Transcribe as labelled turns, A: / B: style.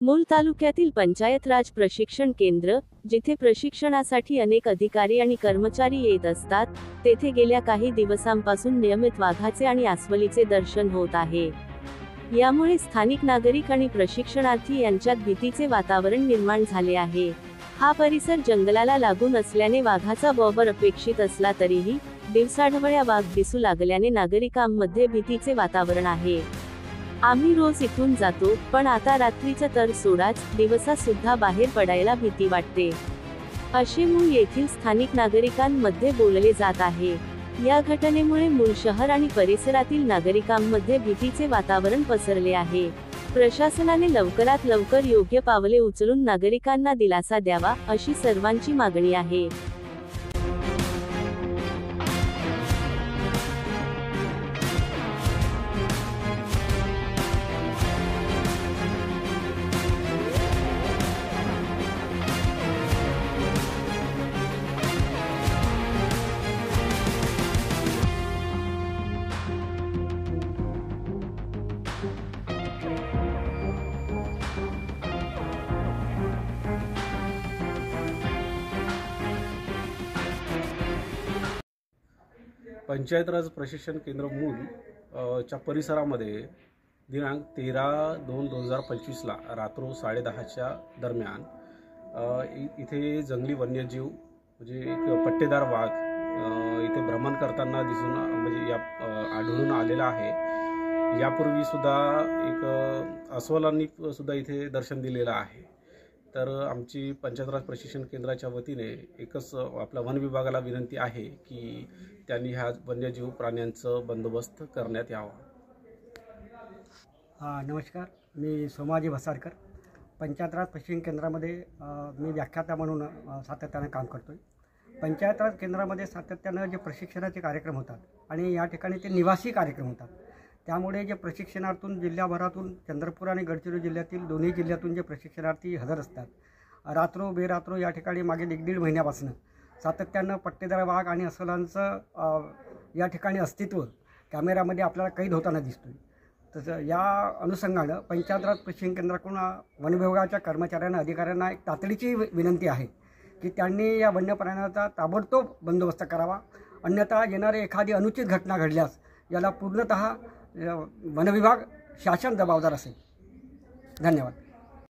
A: मूल तालुक्यातील पंचायत राज प्रशिक्षण केंद्र, जिथे प्रशिक्षणासाठी अनेक अधिकारी आणि कर्मचारी येत असतात, तेथे गेल्या काही दिवसांपासून नियमित वाघाचे आणि अस्वलीचे दर्शन होत आहे। यामुळे स्थानिक नागरिक आणि प्रशिक्षणार्थी यांच्यात भीतीचे वातावरण निर्माण झाले आहे। हा परिसर जंगलाला लागून असल्याने वाघाचा बॉबर अपेक्षित असला तरीही दिवसाढवळ्या वाघ दिसू लागल्याने नागरिकांमध्ये भीतीचे वातावरण आहे। आम्ही रोज इथून जातो, पण आता रात्रीचं तर सोडाच, दिवसा सुद्धा बाहेर पडायला भीती वाटते, असे मूळ येथील स्थानिक नागरिकांमध्ये बोलले जात आहे। या घटनेमुळे मूळ शहर आणि परिसरातील नागरिकांमध्ये भीतीचे वातावरण पसरले आहे। प्रशासनाने लवकरात लवकर योग्य पावले उचलून नागरिकांना दिलासा द्यावा, अशी सर्वांची मागणी आहे।
B: पंचायत राज प्रशिक्षण केंद्र मूल च्या परिसरामध्ये दिनांक 13/2/2025 ला रात्र 10:30च्या दरम्यान इथे जंगली वन्यजीव म्हणजे एक पट्टेदार वाघ इथे भ्रमण करताना म्हणजे आढळून आलेला आहे। यापूर्वी सुद्धा एक अस्वलांनी सुद्धा इथे दर्शन दिलेलं आहे। तर आमची पंचायत राज प्रशिक्षण केंद्राच्या वतीने एकच आपल्या वन विभागाला विनंती आहे की त्यांनी ह्या वन्यजीव प्राण्यांचं बंदोबस्त करण्यात यावा।
C: नमस्कार, मी सोमाजी भसारकर, पंचायत राज प्रशिक्षण केंद्रामध्ये मी व्याख्याता म्हणून सातत्याने काम करतो आहे। पंचायत राज केंद्रामध्ये सातत्यानं जे प्रशिक्षणाचे कार्यक्रम होतात आणि या ठिकाणी ते निवासी कार्यक्रम होतात, त्यामुळे जे प्रशिक्षणार्थून जिल्ह्याभरातून चंद्रपूर आणि गडचिरोली जिल्ह्यातील दोन्ही जिल्ह्यातून जे प्रशिक्षणार्थी हजर असतात, रात्र बेरात्र या ठिकाणी मागील 1-1.5 महिन्यापासून सातत्यानं पट्टेदार वाघ आणि अस्वलांचं या ठिकाणी अस्तित्व कॅमेऱ्यामध्ये आपल्याला कैद होताना दिसतो आहे। तसं या अनुषंगानं पंचायत राज प्रशिक्षण केंद्राकडून वन विभागाच्या कर्मचाऱ्यांना अधिकाऱ्यांना एक तातडीची विनंती आहे की त्यांनी या वन्य प्राण्यांचा ताबडतोब बंदोबस्त करावा, अन्यथा येणारी एखादी अनुचित घटना घडल्यास याला पूर्णतः वन विभाग शासन जबाबदार असेल। धन्यवाद।